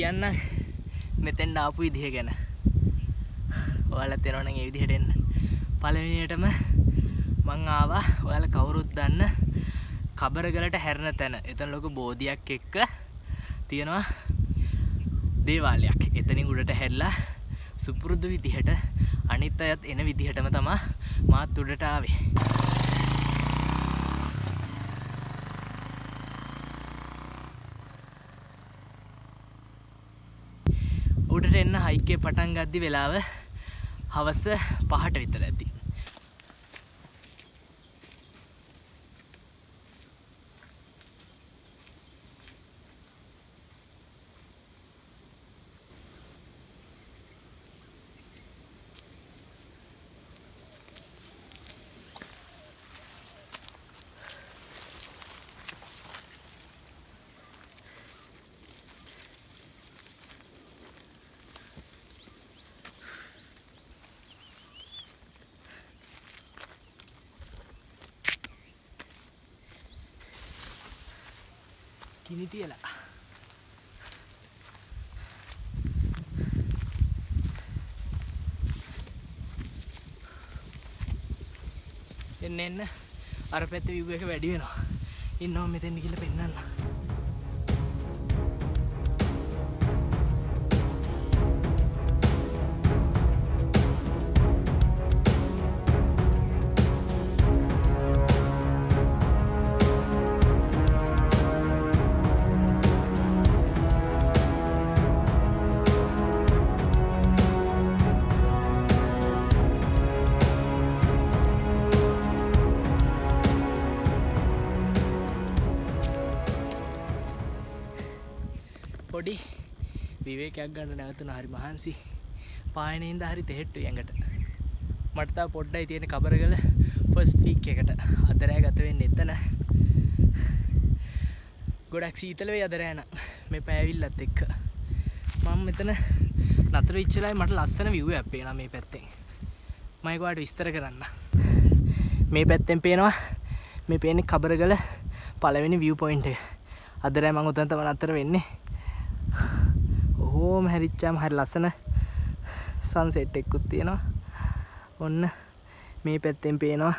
කියන්න මෙතෙන් ආපු විදිහ ගැන. ඔයාලත් එනවා නම් ඒ විදිහට එන්න. පළවෙනියටම මං ආවා ඔයාලා කවුරුත් දන්න කබරගලට හැරෙන තැන. එතන ලොකු බෝධියක් එක්ක තියෙනවා දේවාලයක්. එතනින් උඩට හැරිලා සුපුරුදු විදිහට අනිත් අයත් එන විදිහටම තමයි මාත් උඩට ආවේ. උඩට එන්න හයික් එක පටන් ගද්දි වෙලාව හවස 5ට විතර ඇති. කිනි තියලා එන්න අර පැත්තේ view එක වැඩි වෙනවා. ඉන්නවා මෙතෙන් ගිහලා පෙන්නන්න. පොඩි විවේකයක් ගන්න නැවතුණා. හරි මහන්සි. පායනේ ඉඳ හරි තෙහෙට්ටු යඟට. මට තාම පොඩ්ඩයි තියෙන කබරගල ෆස්ට් පීක් එකට. අදරෑ ගත වෙන්නේ එතන. ගොඩක් සීතල වෙයි අදරෑ නම්. මේ පෑවිල්ලත් එක්ක. මම මෙතන නතර වෙච්ච වෙලාවේ මට ලස්සන view එකක් පේනවා මේ පැත්තෙන්. මම ඒක ඔයාලට විස්තර කරන්න. මේ පැත්තෙන් පේනවා මේ පේන්නේ කබරගල පළවෙනි view point එක. අදරෑ මම උතන තමයි නතර වෙන්නේ. ඕම හැරිච්චාම හරි ලස්සන සන්සෙට් එකකුත් තියෙනවා. ඔන්න මේ පැත්තෙන් පේනවා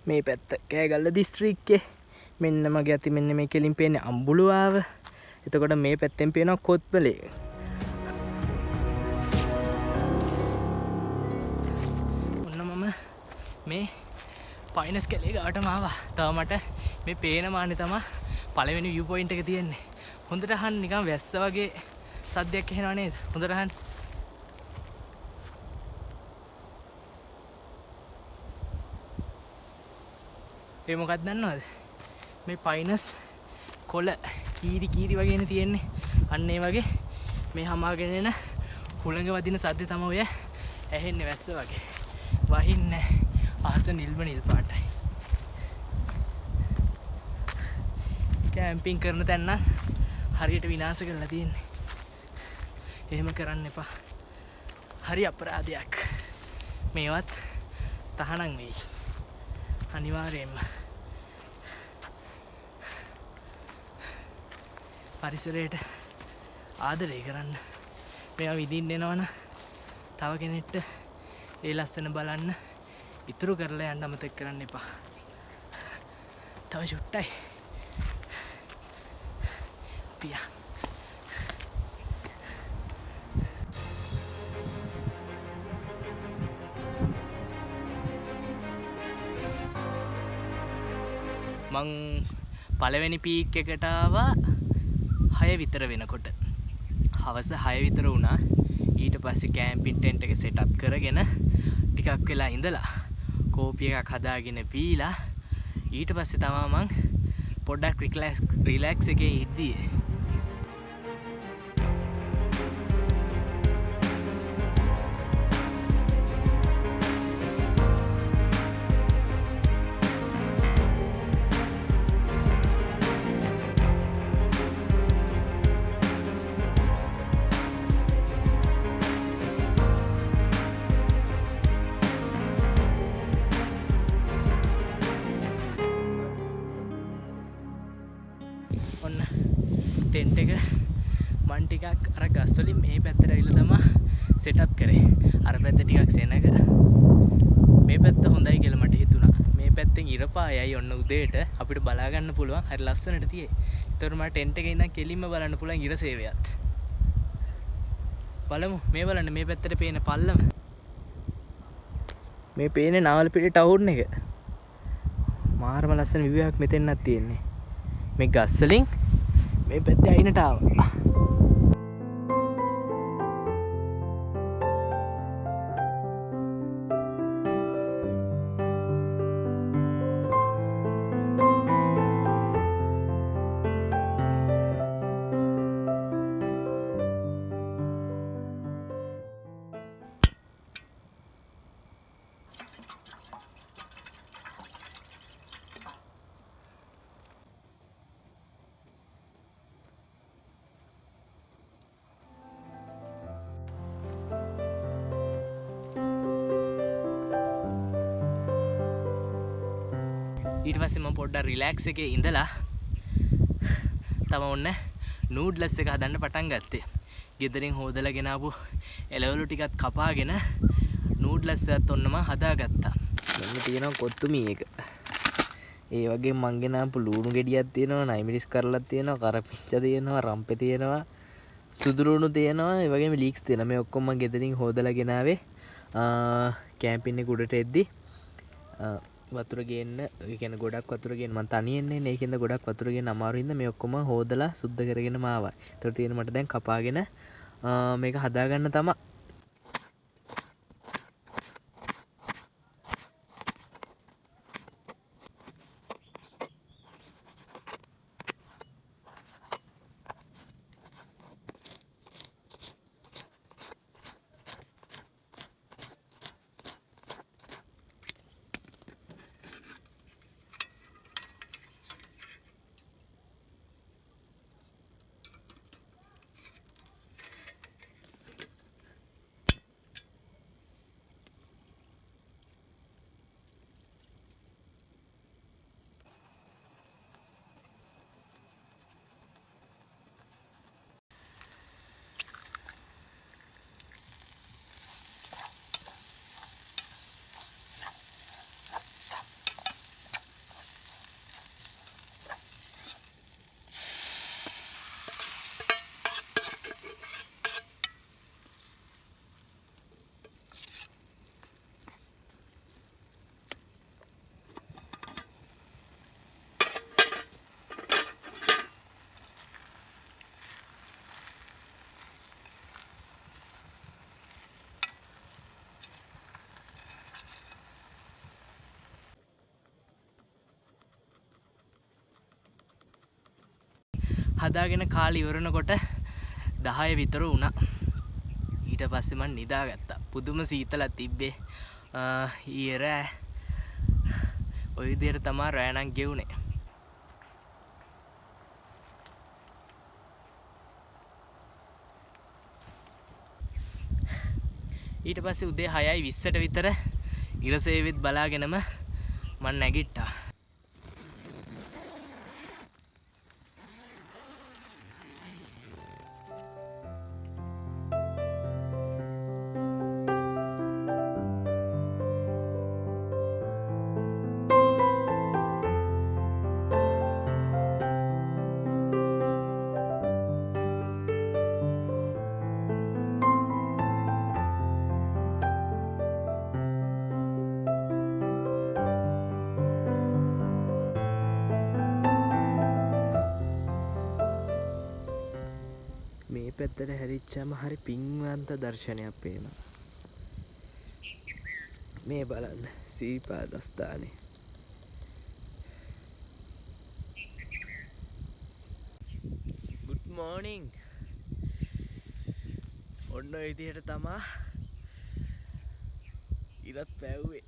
මේ පැත්ත කෑගල්ල දිස්ත්‍රික්කේ. මෙන්න මගේ අති මෙන්න මේ කෙලින් පේන්නේ අම්බුලුවාව. එතකොට මේ පැත්තෙන් පේනවා කොත්මලේ. ඔන්න මම මේ පයිනස් කැලේ ගාටම ආවා. තව මට මේ පේන මානේ තමයි පළවෙනි view point එක තියෙන්නේ. හොඳට අහන්න නිකන් වැස්ස වගේ සද්දයක් ඇහෙනව නේද? හොඳට අහන්න. ඒ මොකක්ද දන්නවද? මේ පයිනස් කොළ කීරි කීරි වගේනේ තියෙන්නේ. අන්න ඒ වගේ මේ හමාගෙන එන හුළඟ වදින සද්දේ තමයි ඔය ඇහෙන්නේ වැස්ස වගේ. වහින්නේ අහස නිල් පාටයි. කැම්පින් කරන තැන නම් හරියට විනාශ කරලා තියෙන්නේ. එහෙම කරන්න එපා. හරි අපරාධයක්. මේවත් තහනම් වෙයි. අනිවාර්යයෙන්ම. පරිසරයට ආදරය කරන්න. මේවා විඳින්න එනවනම් තව කෙනෙක්ට ඒ ලස්සන බලන්න ඉතුරු කරලා යන්න අමතක කරන්න එපා. තව චුට්ටයි. පියා. මං පළවෙනි පීක් එකට ආවා 6 විතර වෙනකොට. හවස 6 විතර වුණා. ඊට පස්සේ කැම්පින් ටෙන්ට් එක සෙට් අප් කරගෙන ටිකක් වෙලා ඉඳලා කෝපි එකක් හදාගෙන පීලා ඊට පස්සේ තමයි මං පොඩ්ඩක් රිලැක්ස් එකේ ඉද්දී ඔන්න ටෙන්ට් එක මන් ටිකක් අර ගස් වලින් මේ පැත්තට ඇවිල්ලා තමයි සෙටප් කරේ. අර පැත්ත ටිකක් සෙනග. මේ පැත්ත හොඳයි කියලා මට හිතුණා. මේ පැත්තෙන් ඉර පායයි ඔන්න උදේට අපිට බලා ගන්න පුළුවන්. හරි ලස්සනට තියෙයි. ඒතර මට ටෙන්ට් එකේ ඉඳන් කෙලින්ම බලන්න පුළුවන් ඉර සේවයත්. බලමු මේ බලන්න මේ පැත්තට පේන පල්ලම. මේ පේන්නේ නාවලපිටිය ටවුන් එක. මාරම ලස්සන view එකක් මෙතෙන්වත් තියෙන්නේ. මේ ගස් වලින් මේ පැත්තේ අයිනට ආවා. ඊට පස්සේ මම පොඩ්ඩක් රිලැක්ස් එකේ ඉඳලා තම ඔන්න නූඩ්ලස් එක හදන්න පටන් ගත්තේ. ගෙදරින් හොදලා ගෙනාවු එළවලු ටිකත් කපාගෙන නූඩ්ලස් එකත් ඔන්න මම හදාගත්තා. මෙන්න තියෙනවා කොත්තු මී එක. ඒ වගේ මං ගෙනාපු ලුණු ගෙඩියක් තියෙනවා, නයිමිරිස් කරලක් තියෙනවා, කරපිංච තියෙනවා, රම්පේ තියෙනවා, සුදුරුණු තියෙනවා, ඒ වගේම ලීක්ස් තියෙනවා. මේ ඔක්කොම මම ගෙදරින් හොදලා ගෙනාවේ. කැම්පින් එක උඩට එද්දි වතුර ගේන්න, ඒ කියන්නේ ගොඩක් වතුර ගේන්න මම තනියෙන් ඉන්නේ. ඒකින්ද ගොඩක් වතුර ගේන්න අමාරු හින්දා මේ ඔක්කොම හොදලා සුද්ධ කරගෙනම ආවා. ඒතර තියෙන මට දැන් කපාගෙන මේක හදාගන්න තමයි. හදාගෙන කාලේ ඉවරනකොට 10 විතර වුණා. ඊට පස්සේ මම නිදාගත්තා. පුදුම සීතලක් තිබ්බේ. ඊයේ රෑ ওই විදිහට තමයි රෑ නම් ගෙවුනේ. ඊට පස්සේ උදේ 6:20ට විතර ඉරසේවෙත් බලාගෙනම මම නැගිට්ටා. මේ පැත්තට හැරිච්චාම හරි පින්වන්ත දර්ශනයක් පේනවා. මේ බලන්න සීපාදස්ථානේ. good morning. ඔන්න ඔය විදිහට තමයි ඉරත් පැව්වේ.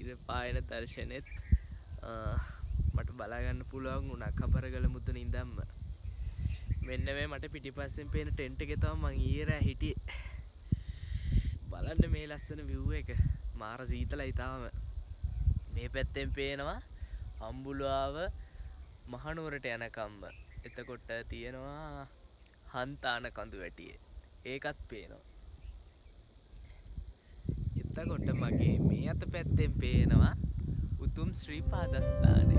ඉර පායන දර්ශනෙත් මට බලා ගන්න පුළුවන් වුණා කබරගල මුදුන ඉඳන්ම. මෙන්න මේ මට පිටිපස්සෙන් පේන ටෙන්ට් එකේ තමයි මං ඊයේ රෑ හිටියේ. බලන්න මේ ලස්සන view එක. මාර සීතලයි තාම. මේ පැත්තෙන් පේනවා හම්බුලාව මහනුවරට යනකම්ම. එතකොට තියෙනවා හන්තාන කඳු වැටියේ. ඒකත් පේනවා. එතකොට මගේ මේ අත පැත්තෙන් පේනවා උතුම් ශ්‍රී පාදස්ථානය.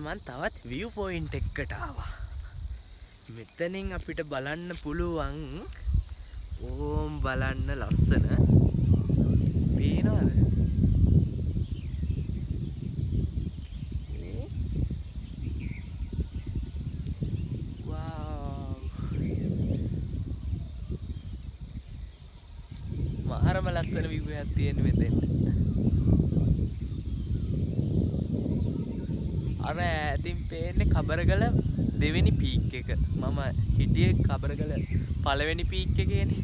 මන් තවත් view point එකකට ආවා. මෙතනින් අපිට බලන්න පුළුවන් ඕම් බලන්න ලස්සන පේනවද? වව්. මහරම ලස්සන view එකක් තියෙන මෙතෙන්. අර ඇතින් පේන්නේ කබරගල දෙවෙනි පීක් එක. මම හිටියේ කබරගල පළවෙනි පීක් එකේනේ.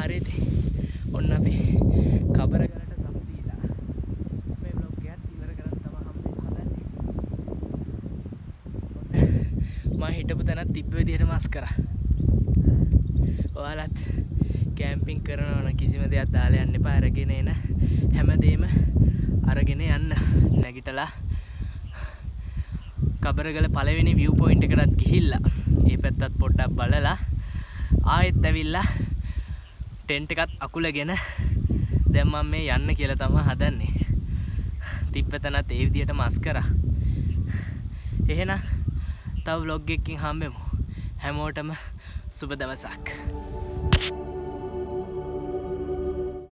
හරිද? ඔන්න අපි කබරගලට සම්පීලා මේ vlog එකත් ඉවර කරන්න තමයි හදන්නේ. මම හිටපු තැනත් තිබ්බ විදිහටම අස් කරා. ඔයාලත් කැම්පින් කරනවා නම් කිසිම දෙයක් දාලා යන්න එපා. අරගෙන එන හැමදේම අරගෙන යන්න. නැගිටලා කබරගල පළවෙනි view point එකටත් ගිහිල්ලා ඒ පැත්තත් පොඩ්ඩක් බලලා ආයෙත් ඇවිල්ලා ටෙන්ට් එකත් අකුලගෙන දැන් මම මේ යන්න කියලා තමයි හදන්නේ. තිබ්බ තැනත් ඒ විදිහටම අස් කරා. එහෙනම් තව vlog එකකින් හම්බෙමු. හැමෝටම සුබ දවසක්.